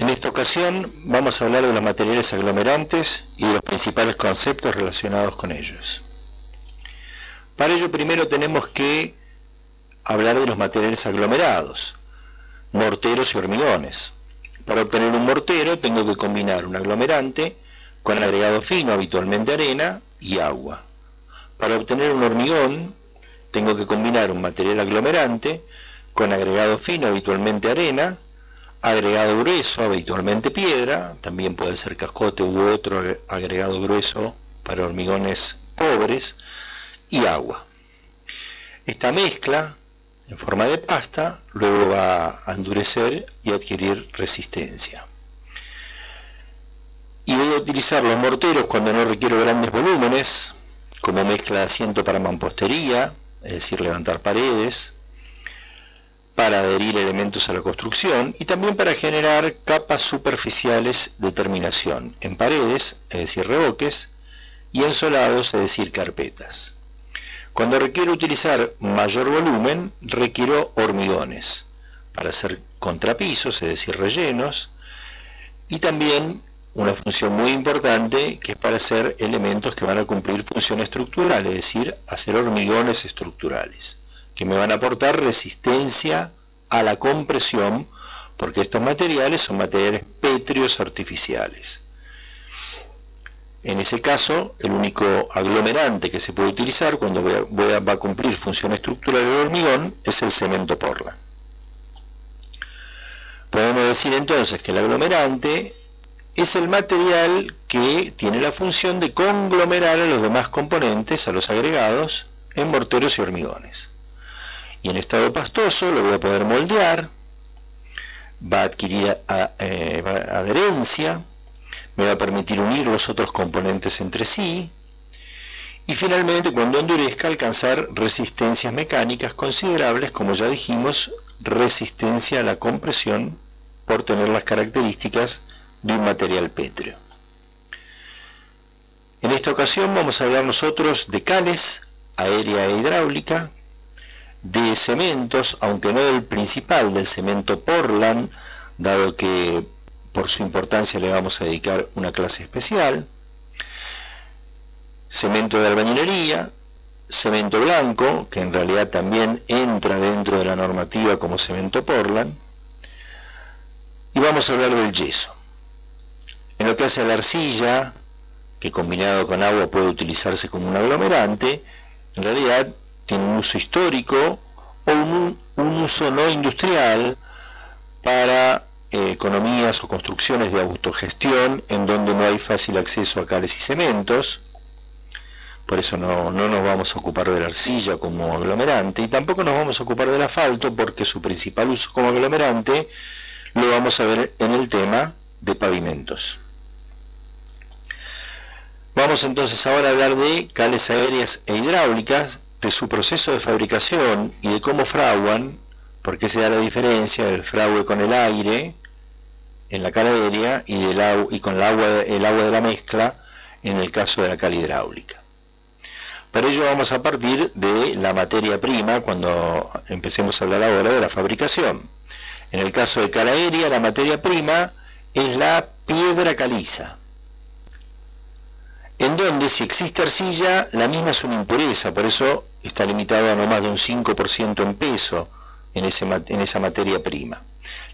En esta ocasión vamos a hablar de los materiales aglomerantes y de los principales conceptos relacionados con ellos. Para ello primero tenemos que hablar de los materiales aglomerados, morteros y hormigones. Para obtener un mortero tengo que combinar un aglomerante con agregado fino, habitualmente arena, y agua. Para obtener un hormigón tengo que combinar un material aglomerante con agregado fino, habitualmente arena, agregado grueso, habitualmente piedra, también puede ser cascote u otro agregado grueso para hormigones pobres, y agua. Esta mezcla en forma de pasta luego va a endurecer y adquirir resistencia. Y voy a utilizar los morteros cuando no requiero grandes volúmenes, como mezcla de asiento para mampostería, es decir, levantar paredes, para adherir elementos a la construcción y también para generar capas superficiales de terminación en paredes, es decir, revoques, y en solados, es decir, carpetas. Cuando requiero utilizar mayor volumen, requiero hormigones para hacer contrapisos, es decir, rellenos, y también una función muy importante que es para hacer elementos que van a cumplir función estructural, es decir, hacer hormigones estructurales, que me van a aportar resistencia a la compresión, porque estos materiales son materiales pétreos artificiales. En ese caso, el único aglomerante que se puede utilizar cuando va a cumplir función estructural del hormigón es el cemento Portland. Podemos decir entonces que el aglomerante es el material que tiene la función de conglomerar a los demás componentes, a los agregados, en morteros y hormigones. Y en estado pastoso lo voy a poder moldear, va a adquirir adherencia, me va a permitir unir los otros componentes entre sí, y finalmente cuando endurezca alcanzar resistencias mecánicas considerables, como ya dijimos, resistencia a la compresión por tener las características de un material pétreo. En esta ocasión vamos a hablar nosotros de cales, aérea e hidráulica, de cementos, aunque no del principal, del cemento Portland, dado que por su importancia le vamos a dedicar una clase especial, cemento de albañilería, cemento blanco, que en realidad también entra dentro de la normativa como cemento Portland, y vamos a hablar del yeso. En lo que hace a la arcilla, que combinado con agua puede utilizarse como un aglomerante, en realidad tiene un uso histórico o un uso no industrial para economías o construcciones de autogestión en donde no hay fácil acceso a cales y cementos. Por eso no nos vamos a ocupar de la arcilla como aglomerante y tampoco nos vamos a ocupar del asfalto porque su principal uso como aglomerante lo vamos a ver en el tema de pavimentos. Vamos entonces ahora a hablar de cales aéreas e hidráulicas, de su proceso de fabricación y de cómo fraguan, porque se da la diferencia del fraude con el aire en la cal aérea y con el agua de la mezcla en el caso de la cal hidráulica. Para ello vamos a partir de la materia prima cuando empecemos a hablar ahora de la fabricación. En el caso de cal aérea, la materia prima es la piedra caliza, en donde si existe arcilla, la misma es una impureza, por eso está limitado a no más de un 5% en peso en esa materia prima.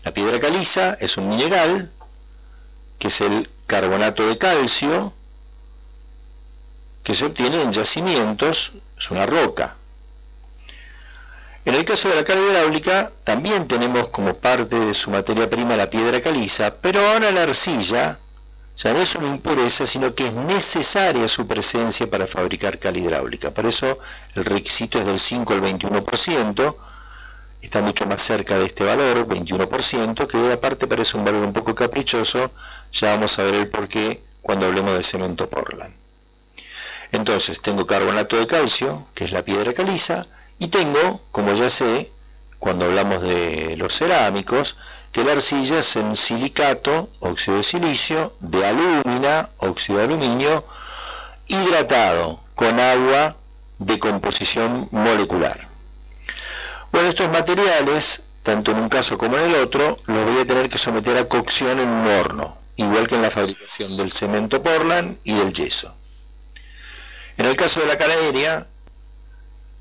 La piedra caliza es un mineral, que es el carbonato de calcio, que se obtiene en yacimientos, es una roca. En el caso de la cal hidráulica, también tenemos como parte de su materia prima la piedra caliza, pero ahora la arcilla ya no es una impureza, sino que es necesaria su presencia para fabricar cal hidráulica. Por eso el requisito es del 5 al 21%, está mucho más cerca de este valor, 21%, que aparte parece un valor un poco caprichoso, ya vamos a ver el porqué cuando hablemos de cemento Portland. Entonces tengo carbonato de calcio, que es la piedra caliza, y tengo, como ya sé, cuando hablamos de los cerámicos, que la arcilla es un silicato, óxido de silicio, de alúmina, óxido de aluminio, hidratado con agua de composición molecular. Bueno, estos materiales tanto en un caso como en el otro, los voy a tener que someter a cocción en un horno, igual que en la fabricación del cemento Portland y del yeso. En el caso de la cal aérea,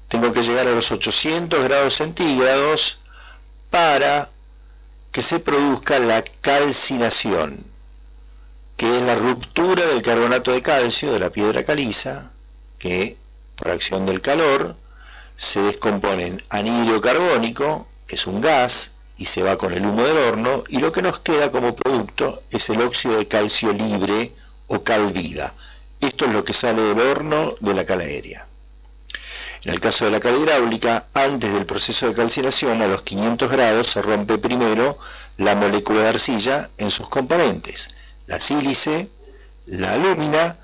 tengo que llegar a los 800 grados centígrados para que se produzca la calcinación, que es la ruptura del carbonato de calcio de la piedra caliza, que por acción del calor se descompone en anhídrido carbónico, es un gas, y se va con el humo del horno, y lo que nos queda como producto es el óxido de calcio libre o cal viva. Esto es lo que sale del horno de la cal aérea. En el caso de la cal hidráulica, antes del proceso de calcinación, a los 500 grados se rompe primero la molécula de arcilla en sus componentes, la sílice, la alúmina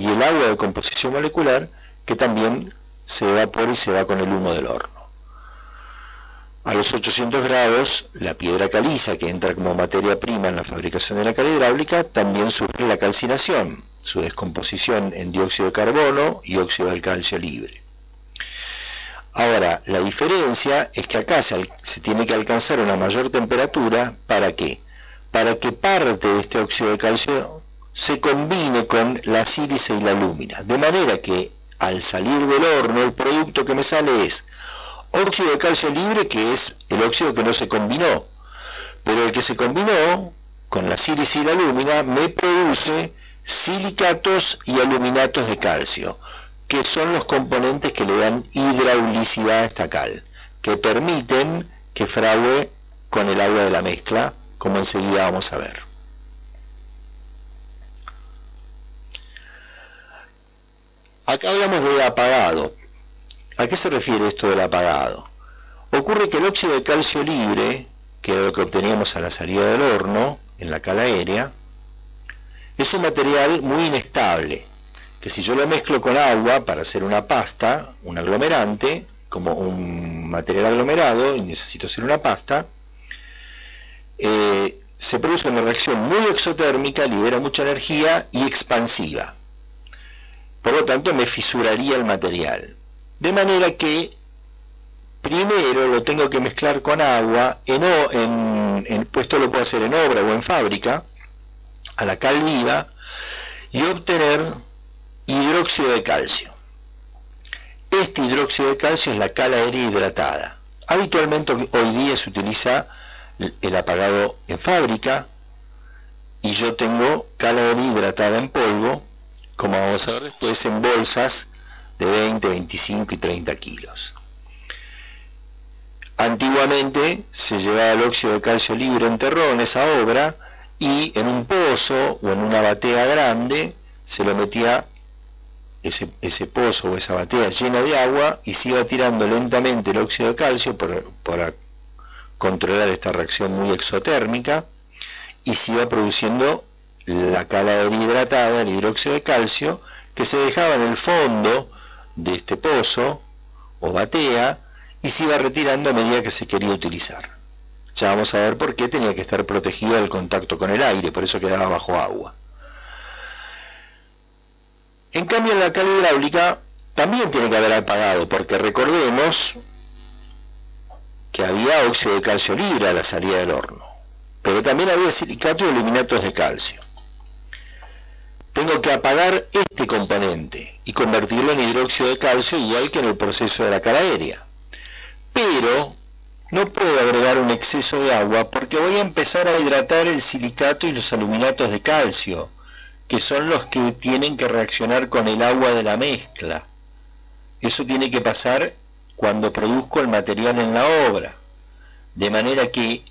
y el agua de composición molecular, que también se evapora y se va con el humo del horno. A los 800 grados, la piedra caliza, que entra como materia prima en la fabricación de la cal hidráulica, también sufre la calcinación, su descomposición en dióxido de carbono y óxido del calcio libre. Ahora, la diferencia es que acá se tiene que alcanzar una mayor temperatura. ¿Para qué? Para que parte de este óxido de calcio se combine con la sílice y la alúmina, de manera que al salir del horno el producto que me sale es óxido de calcio libre, que es el óxido que no se combinó, pero el que se combinó con la sílice y la alúmina me produce silicatos y aluminatos de calcio, que son los componentes que le dan hidraulicidad a esta cal, que permiten que fragüe con el agua de la mezcla, como enseguida vamos a ver. Acá hablamos de apagado. ¿A qué se refiere esto del apagado? Ocurre que el óxido de calcio libre, que era lo que obteníamos a la salida del horno, en la cal aérea, es un material muy inestable, que si yo lo mezclo con agua para hacer una pasta, un aglomerante, como un material aglomerado, y necesito hacer una pasta, se produce una reacción muy exotérmica, libera mucha energía y expansiva. Por lo tanto, me fisuraría el material. De manera que primero lo tengo que mezclar con agua, pues esto lo puedo hacer en obra o en fábrica, a la cal viva, y obtener hidróxido de calcio. Este hidróxido de calcio es la cal aérea hidratada. Habitualmente hoy día se utiliza el apagado en fábrica, y yo tengo cal aérea hidratada en polvo, como vamos a ver después, en bolsas de 20, 25 y 30 kilos. Antiguamente se llevaba el óxido de calcio libre en terrones a obra, y en un pozo o en una batea grande se lo metía ese pozo o esa batea llena de agua, y se iba tirando lentamente el óxido de calcio para controlar esta reacción muy exotérmica, y se iba produciendo la cal aérea hidratada, el hidróxido de calcio, que se dejaba en el fondo de este pozo o batea y se iba retirando a medida que se quería utilizar. Ya vamos a ver por qué tenía que estar protegido del contacto con el aire, por eso quedaba bajo agua. En cambio, en la cal hidráulica también tiene que haber apagado, porque recordemos que había óxido de calcio libre a la salida del horno, pero también había silicato y aluminatos de calcio. Tengo que apagar este componente y convertirlo en hidróxido de calcio, igual que en el proceso de la cal aérea. Pero no puedo agregar un exceso de agua, porque voy a empezar a hidratar el silicato y los aluminatos de calcio, que son los que tienen que reaccionar con el agua de la mezcla. Eso tiene que pasar cuando produzco el material en la obra, de manera que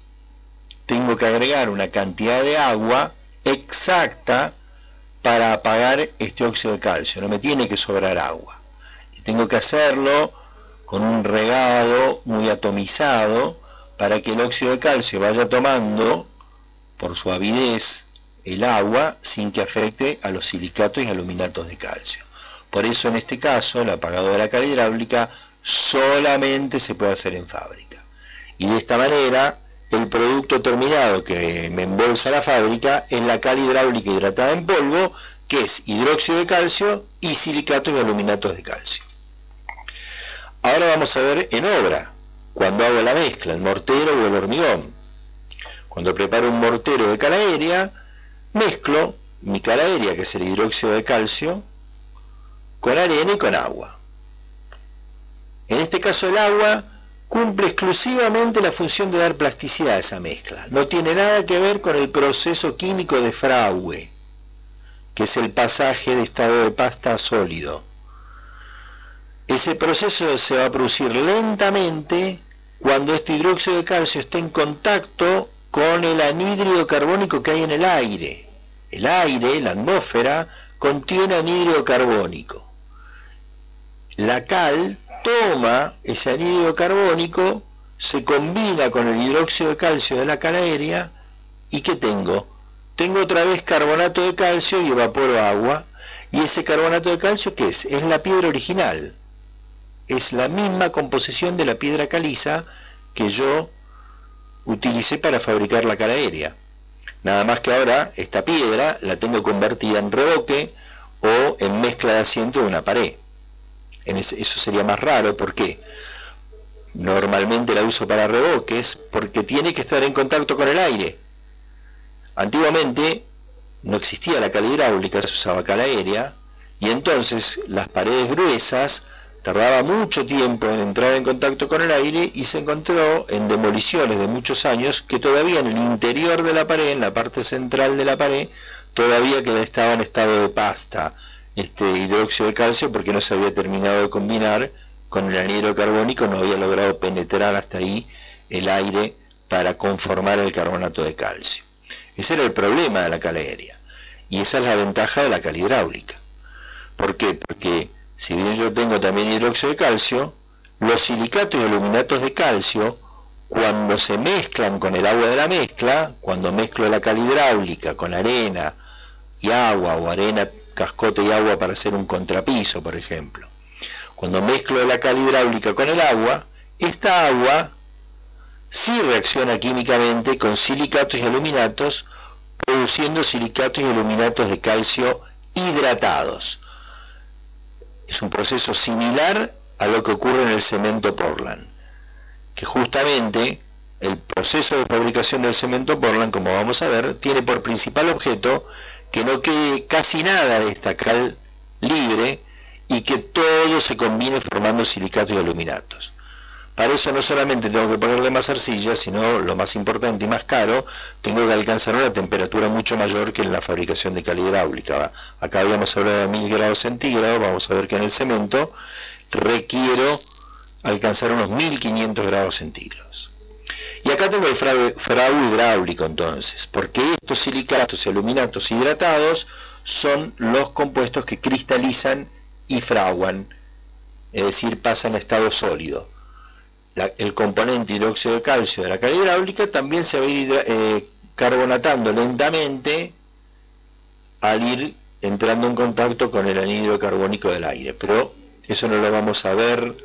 tengo que agregar una cantidad de agua exacta para apagar este óxido de calcio. No me tiene que sobrar agua, y tengo que hacerlo con un regado muy atomizado para que el óxido de calcio vaya tomando por su avidez el agua sin que afecte a los silicatos y aluminatos de calcio. Por eso en este caso el apagado de la cal hidráulica solamente se puede hacer en fábrica, y de esta manera el producto terminado que me embolsa la fábrica es la cal hidráulica hidratada en polvo, que es hidróxido de calcio y silicatos y aluminatos de calcio. Ahora vamos a ver en obra cuando hago la mezcla, el mortero o el hormigón. Cuando preparo un mortero de cal aérea, mezclo mi cal aérea, que es el hidróxido de calcio, con arena y con agua. En este caso el agua cumple exclusivamente la función de dar plasticidad a esa mezcla. No tiene nada que ver con el proceso químico de Frauwe, que es el pasaje de estado de pasta a sólido. Ese proceso se va a producir lentamente cuando este hidróxido de calcio está en contacto con el anhídrido carbónico que hay en el aire. El aire, la atmósfera, contiene anhídrido carbónico. La cal toma ese anhídrido carbónico, se combina con el hidróxido de calcio de la cal aérea, y ¿qué tengo? Tengo otra vez carbonato de calcio y evaporo agua. Y ese carbonato de calcio, ¿qué es? Es la piedra original. Es la misma composición de la piedra caliza que yo utilicé para fabricar la cal aérea. Nada más que ahora esta piedra la tengo convertida en revoque o en mezcla de asiento de una pared. Eso sería más raro. ¿Por qué? Normalmente la uso para revoques porque tiene que estar en contacto con el aire. Antiguamente no existía la cal hidráulica, se usaba cal aérea, y entonces las paredes gruesas tardaba mucho tiempo en entrar en contacto con el aire, y se encontró en demoliciones de muchos años que todavía en el interior de la pared, en la parte central de la pared, todavía estaba en estado de pasta este hidróxido de calcio, porque no se había terminado de combinar con el anhídrido carbónico, no había logrado penetrar hasta ahí el aire para conformar el carbonato de calcio. Ese era el problema de la cal aérea, y esa es la ventaja de la cal hidráulica. ¿Por qué? Porque si bien yo tengo también hidróxido de calcio, los silicatos y aluminatos de calcio, cuando se mezclan con el agua de la mezcla, cuando mezclo la cal hidráulica con arena y agua, o arena, cascote y agua para hacer un contrapiso, por ejemplo, cuando mezclo la cal hidráulica con el agua, esta agua sí reacciona químicamente con silicatos y aluminatos, produciendo silicatos y aluminatos de calcio hidratados. Es un proceso similar a lo que ocurre en el cemento Portland, que justamente el proceso de fabricación del cemento Portland, como vamos a ver, tiene por principal objeto que no quede casi nada de esta cal libre y que todo se combine formando silicatos y aluminatos. Para eso no solamente tengo que ponerle más arcilla, sino lo más importante y más caro, tengo que alcanzar una temperatura mucho mayor que en la fabricación de cal hidráulica. Acá habíamos hablado de 1000 grados centígrados, vamos a ver que en el cemento requiero alcanzar unos 1500 grados centígrados. Y acá tengo el Frauwe hidráulico entonces, porque estos silicatos y aluminatos hidratados son los compuestos que cristalizan y frauan, es decir, pasan a estado sólido. El componente hidróxido de calcio de la cal hidráulica también se va a ir carbonatando lentamente al ir entrando en contacto con el anhídrido carbónico del aire, pero eso no lo vamos a ver,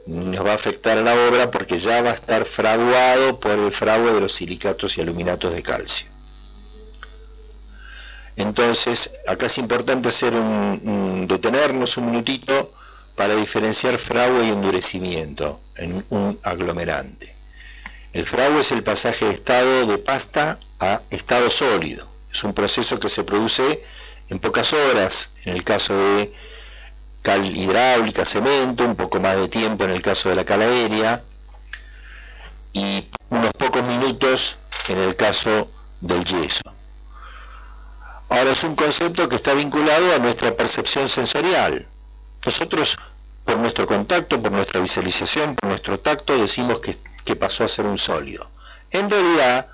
nos va a afectar a la obra porque ya va a estar fraguado por el fraude de los silicatos y aluminatos de calcio. Entonces acá es importante detenernos un minutito para diferenciar fraude y endurecimiento en un aglomerante. El fraude es el pasaje de estado de pasta a estado sólido. Es un proceso que se produce en pocas horas en el caso de cal hidráulica, cemento, un poco más de tiempo en el caso de la cal aérea, y unos pocos minutos en el caso del yeso. Ahora, es un concepto que está vinculado a nuestra percepción sensorial. Nosotros, por nuestro contacto, por nuestra visualización, por nuestro tacto, decimos que pasó a ser un sólido. En realidad,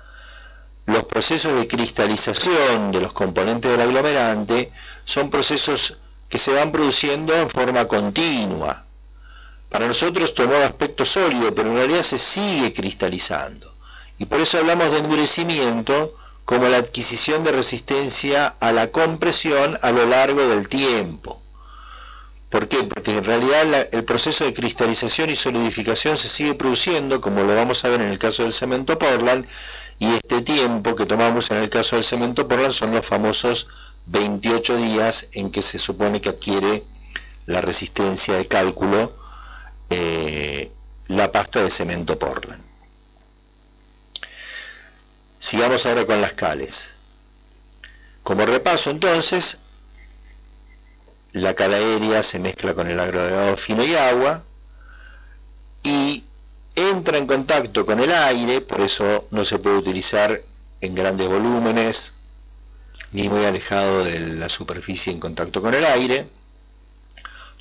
los procesos de cristalización de los componentes del aglomerante son procesos que se van produciendo en forma continua. Para nosotros tomó aspecto sólido, pero en realidad se sigue cristalizando. Y por eso hablamos de endurecimiento como la adquisición de resistencia a la compresión a lo largo del tiempo. ¿Por qué? Porque en realidad el proceso de cristalización y solidificación se sigue produciendo, como lo vamos a ver en el caso del cemento Portland, y este tiempo que tomamos en el caso del cemento Portland son los famosos 28 días en que se supone que adquiere la resistencia de cálculo la pasta de cemento Portland. Sigamos ahora con las cales. Como repaso entonces, la cal aérea se mezcla con el agregado fino y agua y entra en contacto con el aire, por eso no se puede utilizar en grandes volúmenes ni muy alejado de la superficie en contacto con el aire.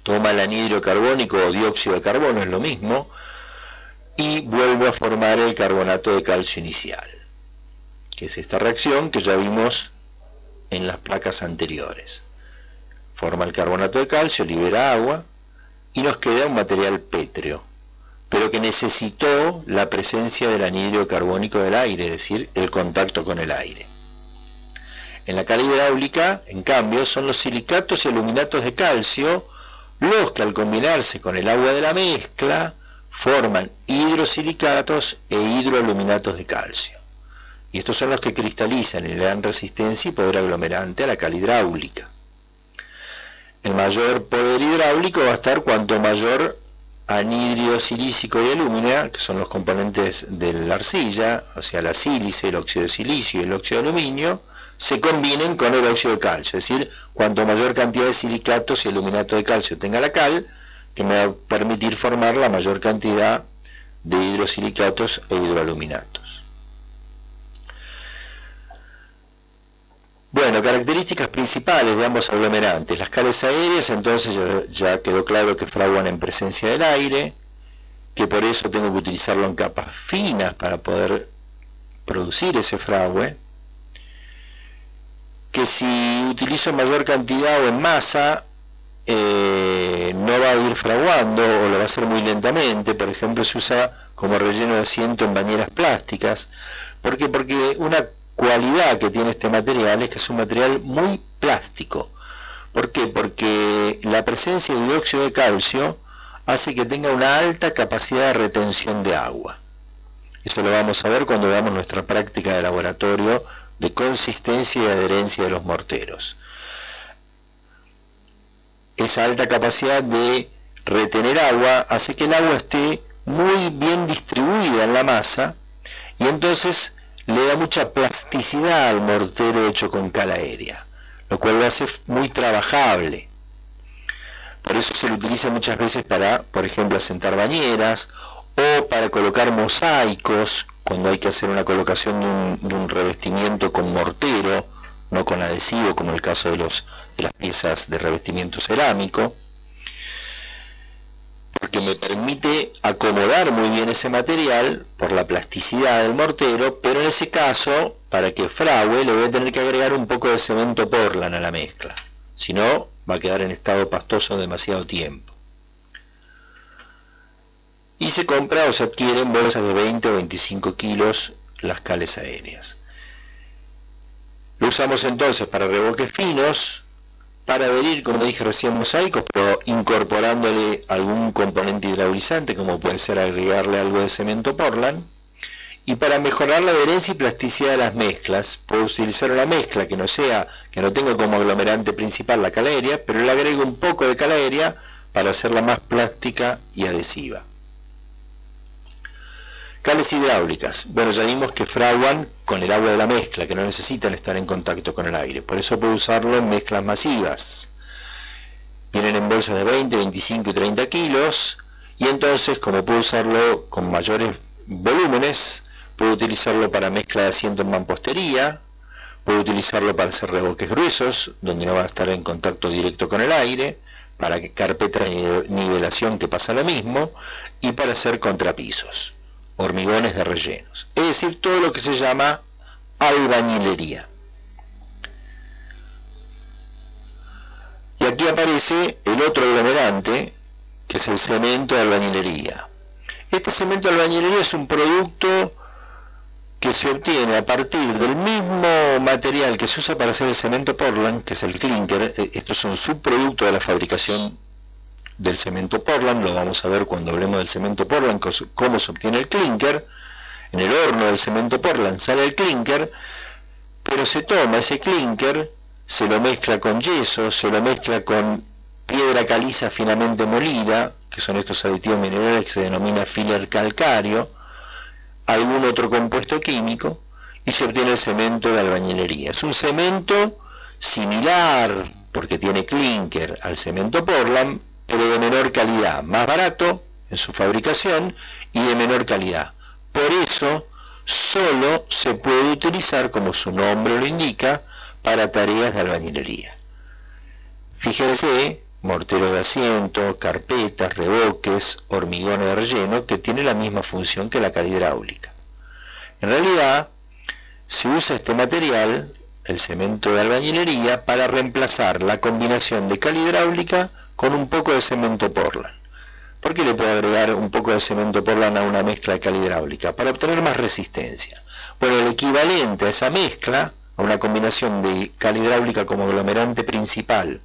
Toma el anhidro carbónico o dióxido de carbono, es lo mismo, y vuelve a formar el carbonato de calcio inicial, que es esta reacción que ya vimos en las placas anteriores. Forma el carbonato de calcio, libera agua y nos queda un material pétreo, pero que necesitó la presencia del anhidro carbónico del aire, es decir, el contacto con el aire. En la cal hidráulica, en cambio, son los silicatos y aluminatos de calcio los que al combinarse con el agua de la mezcla forman hidrosilicatos e hidroaluminatos de calcio. Y estos son los que cristalizan y le dan resistencia y poder aglomerante a la cal hidráulica. El mayor poder hidráulico va a estar cuanto mayor anhidro silícico y alúmina, que son los componentes de la arcilla, o sea la sílice, el óxido de silicio y el óxido de aluminio, se combinen con el óxido de calcio, es decir, cuanto mayor cantidad de silicatos y aluminato de calcio tenga la cal, que me va a permitir formar la mayor cantidad de hidrosilicatos e hidroaluminatos. Bueno, características principales de ambos aglomerantes. Las cales aéreas, entonces ya quedó claro que fraguan en presencia del aire, que por eso tengo que utilizarlo en capas finas para poder producir ese fragüe, que si utilizo mayor cantidad o en masa, no va a ir fraguando o lo va a hacer muy lentamente. Por ejemplo, se usa como relleno de asiento en bañeras plásticas. ¿Por qué? Porque una cualidad que tiene este material es que es un material muy plástico. ¿Por qué? Porque la presencia de dióxido de calcio hace que tenga una alta capacidad de retención de agua. Eso lo vamos a ver cuando veamos nuestra práctica de laboratorio de consistencia y adherencia de los morteros. Esa alta capacidad de retener agua hace que el agua esté muy bien distribuida en la masa y entonces le da mucha plasticidad al mortero hecho con cal aérea, lo cual lo hace muy trabajable. Por eso se lo utiliza muchas veces para, por ejemplo, asentar bañeras o para colocar mosaicos cuando hay que hacer una colocación de un revestimiento con mortero, no con adhesivo, como el caso de las piezas de revestimiento cerámico, porque me permite acomodar muy bien ese material por la plasticidad del mortero, pero en ese caso, para que frague, le voy a tener que agregar un poco de cemento Portland a la mezcla, si no, va a quedar en estado pastoso demasiado tiempo. Y se compra o se adquiere en bolsas de 20 o 25 kilos las cales aéreas. Lo usamos entonces para revoques finos, para adherir, como dije recién, mosaicos, pero incorporándole algún componente hidraulizante, como puede ser agregarle algo de cemento Portland, y para mejorar la adherencia y plasticidad de las mezclas, puedo utilizar una mezcla que no tenga como aglomerante principal la cal aérea, pero le agrego un poco de cal aérea para hacerla más plástica y adhesiva. Cales hidráulicas. Bueno, ya vimos que fraguan con el agua de la mezcla, que no necesitan estar en contacto con el aire. Por eso puedo usarlo en mezclas masivas. Vienen en bolsas de 20, 25 y 30 kilos. Y entonces, como puedo usarlo con mayores volúmenes, puedo utilizarlo para mezcla de asiento en mampostería. Puedo utilizarlo para hacer revoques gruesos, donde no va a estar en contacto directo con el aire. Para carpetas de nivelación, que pasa lo mismo. Y para hacer contrapisos, hormigones de rellenos, es decir, todo lo que se llama albañilería. Y aquí aparece el otro aglomerante, que es el cemento de albañilería. Este cemento de albañilería es un producto que se obtiene a partir del mismo material que se usa para hacer el cemento Portland, que es el clinker. Estos son subproductos de la fabricación del cemento Portland. Lo vamos a ver cuando hablemos del cemento Portland, cómo se obtiene el clinker. En el horno del cemento Portland sale el clinker, pero se toma ese clinker, se lo mezcla con yeso, se lo mezcla con piedra caliza finamente molida, que son estos aditivos minerales que se denomina filler calcáreo, algún otro compuesto químico, y se obtiene el cemento de albañilería. Es un cemento similar, porque tiene clinker, al cemento Portland, pero de menor calidad, más barato en su fabricación y de menor calidad. Por eso, solo se puede utilizar, como su nombre lo indica, para tareas de albañilería. Fíjense, morteros de asiento, carpetas, revoques, hormigón de relleno, que tiene la misma función que la cal hidráulica. En realidad, se usa este material, el cemento de albañilería, para reemplazar la combinación de cal hidráulica con un poco de cemento Portland. ¿Por qué le puedo agregar un poco de cemento Portland a una mezcla de cal hidráulica? Para obtener más resistencia. Bueno, el equivalente a esa mezcla, a una combinación de cal hidráulica como aglomerante principal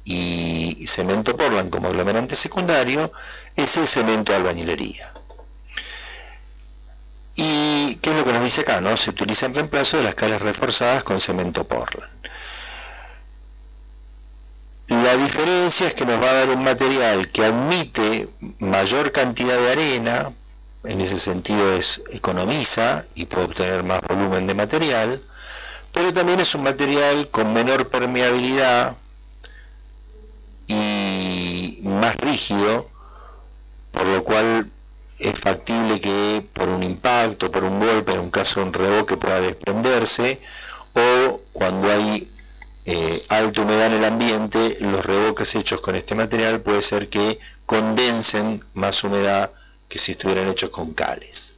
y cemento Portland como aglomerante secundario, es el cemento de albañilería. ¿Y qué es lo que nos dice acá? ¿No? Se utiliza en reemplazo de las calas reforzadas con cemento Portland. La diferencia es que nos va a dar un material que admite mayor cantidad de arena, en ese sentido economiza y puede obtener más volumen de material, pero también es un material con menor permeabilidad y más rígido, por lo cual es factible que por un impacto, por un golpe, en un caso de un revoque, pueda desprenderse, o cuando hay alta humedad en el ambiente, los revoques hechos con este material puede ser que condensen más humedad que si estuvieran hechos con cales.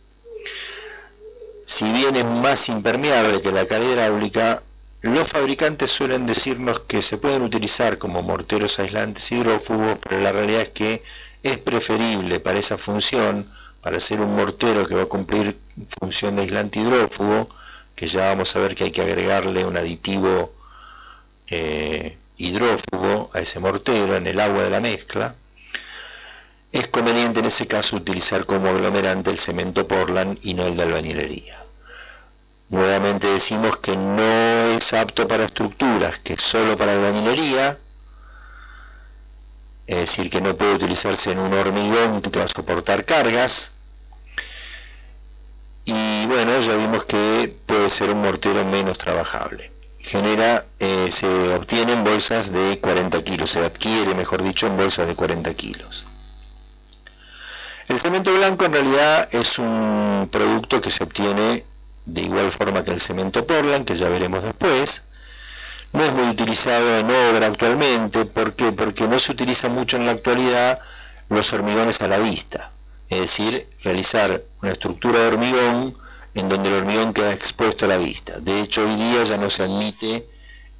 Si bien es más impermeable que la cal hidráulica, los fabricantes suelen decirnos que se pueden utilizar como morteros aislantes hidrófugos, pero la realidad es que es preferible para esa función, para ser un mortero que va a cumplir función de aislante hidrófugo, que ya vamos a ver que hay que agregarle un aditivo hidrófugo a ese mortero en el agua de la mezcla, es conveniente en ese caso utilizar como aglomerante el cemento Portland y no el de albañilería. Nuevamente decimos que no es apto para estructuras, que es solo para albañilería, es decir, que no puede utilizarse en un hormigón que va a soportar cargas. Y bueno, ya vimos que puede ser un mortero menos trabajable. Se obtiene en bolsas de 40 kilos, se adquiere, mejor dicho, en bolsas de 40 kilos. El cemento blanco en realidad es un producto que se obtiene de igual forma que el cemento Portland, que ya veremos después. No es muy utilizado en obra actualmente. ¿Por qué? Porque no se utiliza mucho en la actualidad los hormigones a la vista, es decir, realizar una estructura de hormigón en donde el hormigón queda expuesto a la vista. De hecho, hoy día ya no se admite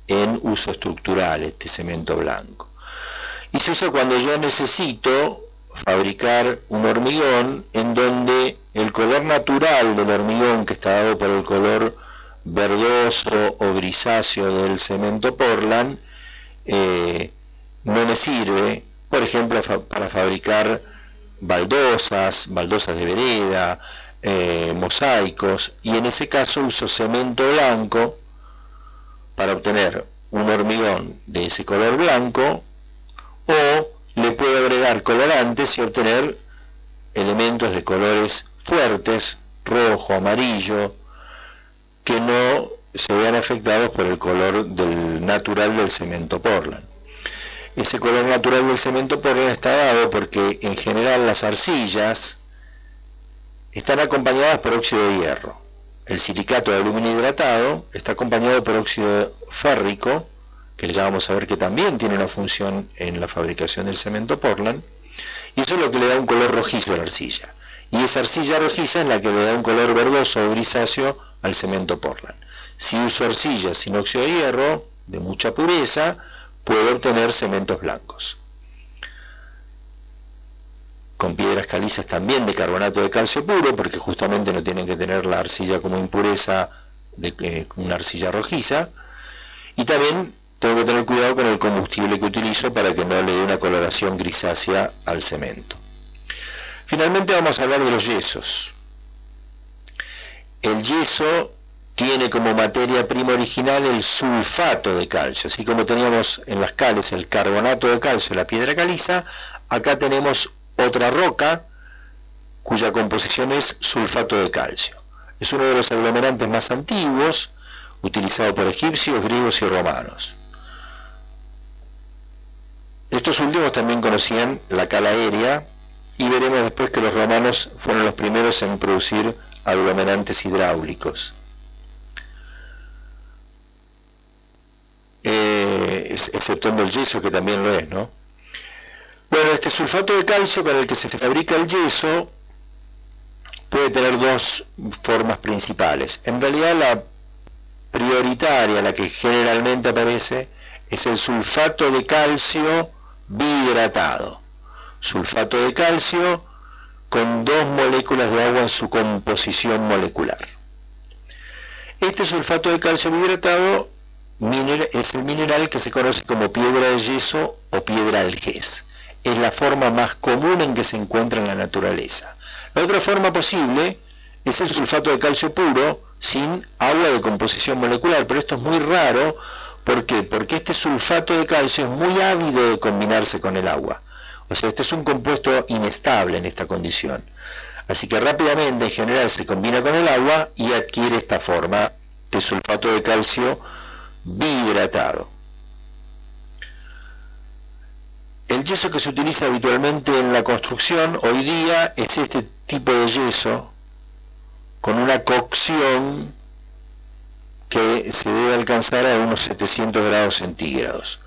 en uso estructural este cemento blanco. Y se usa cuando yo necesito fabricar un hormigón en donde el color natural del hormigón, que está dado por el color verdoso o grisáceo del cemento Portland, no me sirve, por ejemplo, para fabricar baldosas de vereda, mosaicos, y en ese caso uso cemento blanco para obtener un hormigón de ese color blanco, o le puedo agregar colorantes y obtener elementos de colores fuertes, rojo, amarillo, que no se vean afectados por el color natural del cemento Portland. Ese color natural del cemento Portland está dado porque en general las arcillas están acompañadas por óxido de hierro. El silicato de aluminio hidratado está acompañado por óxido férrico, que ya vamos a ver que también tiene una función en la fabricación del cemento Portland, y eso es lo que le da un color rojizo a la arcilla. Y esa arcilla rojiza es la que le da un color verdoso o grisáceo al cemento Portland. Si uso arcilla sin óxido de hierro, de mucha pureza, puedo obtener cementos blancos. Con piedras calizas también de carbonato de calcio puro, porque justamente no tienen que tener la arcilla como impureza de una arcilla rojiza. Y también tengo que tener cuidado con el combustible que utilizo para que no le dé una coloración grisácea al cemento. Finalmente vamos a hablar de los yesos. El yeso tiene como materia prima original el sulfato de calcio. Así como teníamos en las cales el carbonato de calcio, la piedra caliza, acá tenemos otra roca cuya composición es sulfato de calcio. Es uno de los aglomerantes más antiguos, utilizado por egipcios, griegos y romanos. Estos últimos también conocían la cal aérea, y veremos después que los romanos fueron los primeros en producir aglomerantes hidráulicos. Exceptuando el yeso, que también lo es, ¿no? Bueno, este sulfato de calcio con el que se fabrica el yeso puede tener dos formas principales. En realidad la prioritaria, la que generalmente aparece, es el sulfato de calcio bihidratado. Sulfato de calcio con 2 moléculas de agua en su composición molecular. Este sulfato de calcio bihidratado es el mineral que se conoce como piedra de yeso o piedra algés. Es la forma más común en que se encuentra en la naturaleza. La otra forma posible es el sulfato de calcio puro sin agua de composición molecular, pero esto es muy raro. ¿Por qué? Porque este sulfato de calcio es muy ávido de combinarse con el agua. O sea, este es un compuesto inestable en esta condición. Así que rápidamente, en general, se combina con el agua y adquiere esta forma de sulfato de calcio bihidratado. El yeso que se utiliza habitualmente en la construcción hoy día es este tipo de yeso con una cocción que se debe alcanzar a unos 700 grados centígrados.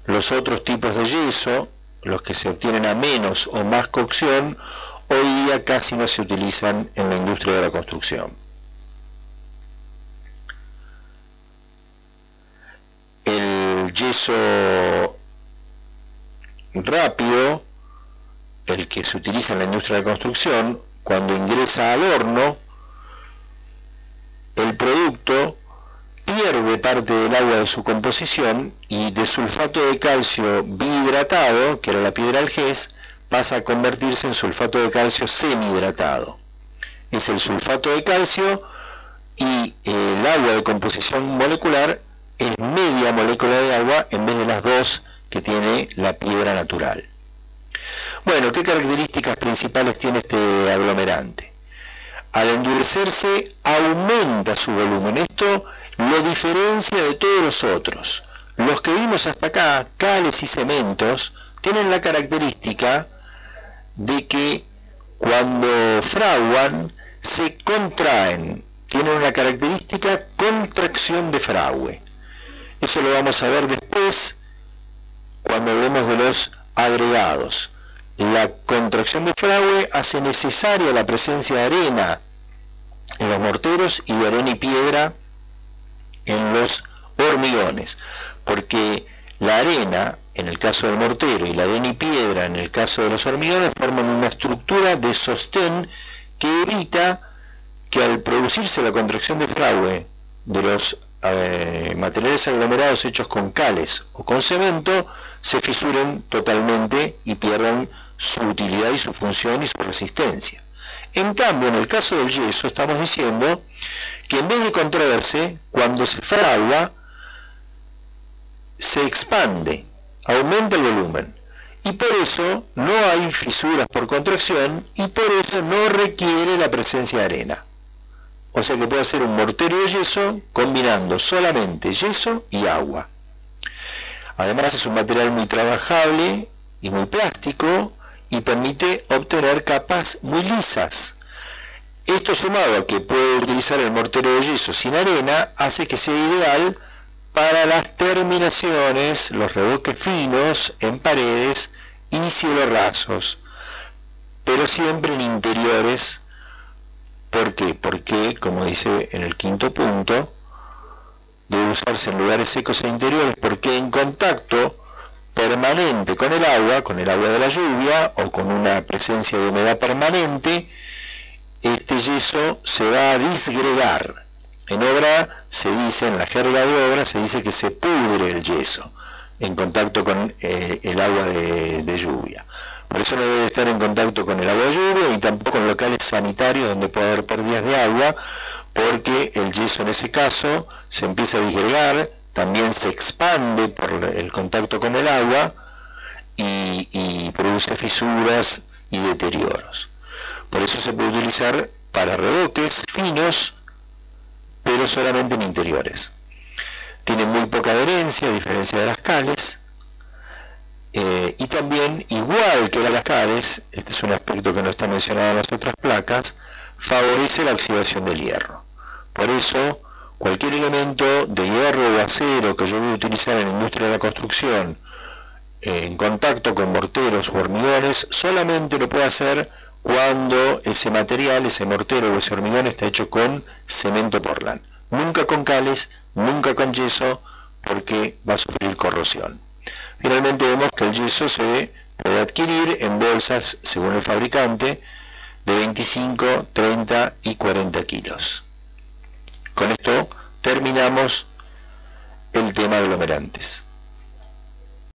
Los otros tipos de yeso, los que se obtienen a menos o más cocción, hoy día casi no se utilizan en la industria de la construcción. El yeso rápido, el que se utiliza en la industria de la construcción, cuando ingresa al horno, el producto pierde parte del agua de su composición y de sulfato de calcio bihidratado, que era la piedra algés, pasa a convertirse en sulfato de calcio semihidratado. Es el sulfato de calcio y el agua de composición molecular es media molécula de agua en vez de las 2 que tiene la piedra natural. Bueno, ¿qué características principales tiene este aglomerante? Al endurecerse aumenta su volumen. Esto lo diferencia de todos los otros. Los que vimos hasta acá, cales y cementos, tienen la característica de que cuando fraguan se contraen, tienen una característica contracción de fragüe. Eso lo vamos a ver después cuando hablemos de los agregados. La contracción de fragüe hace necesaria la presencia de arena en los morteros y de arena y piedra en los hormigones, porque la arena en el caso del mortero y la arena y piedra en el caso de los hormigones forman una estructura de sostén que evita que al producirse la contracción de fragüe de los materiales aglomerados hechos con cales o con cemento se fisuren totalmente y pierdan su utilidad y su función y su resistencia. En cambio, en el caso del yeso estamos diciendo que en vez de contraerse, cuando se fragua se expande, aumenta el volumen, y por eso no hay fisuras por contracción y por eso no requiere la presencia de arena. O sea que puede ser un mortero de yeso combinando solamente yeso y agua. Además es un material muy trabajable y muy plástico y permite obtener capas muy lisas. Esto sumado a que puede utilizar el mortero de yeso sin arena hace que sea ideal para las terminaciones, los revoques finos en paredes y cielos rasos, pero siempre en interiores. ¿Por qué? Porque, como dice en el quinto punto, debe usarse en lugares secos e interiores porque en contacto permanente con el agua de la lluvia o con una presencia de humedad permanente, este yeso se va a disgregar. En obra se dice, en la jerga de obra se dice que se pudre el yeso en contacto con el agua de lluvia. Por eso no debe estar en contacto con el agua de lluvia y tampoco en locales sanitarios donde puede haber pérdidas de agua, porque el yeso en ese caso se empieza a disgregar, también se expande por el contacto con el agua y produce fisuras y deterioros. Por eso se puede utilizar para revoques finos, pero solamente en interiores. Tiene muy poca adherencia, a diferencia de las cales, y también, igual que las cales, este es un aspecto que no está mencionado en las otras placas, favorece la oxidación del hierro. Por eso, cualquier elemento de hierro o acero que yo voy a utilizar en la industria de la construcción, en contacto con morteros o hormigones, solamente lo puedo hacer cuando ese material, ese mortero o ese hormigón está hecho con cemento Portland. Nunca con cales, nunca con yeso, porque va a sufrir corrosión. Finalmente vemos que el yeso se puede adquirir en bolsas, según el fabricante, de 25, 30 y 40 kilos. Con esto terminamos el tema de aglomerantes.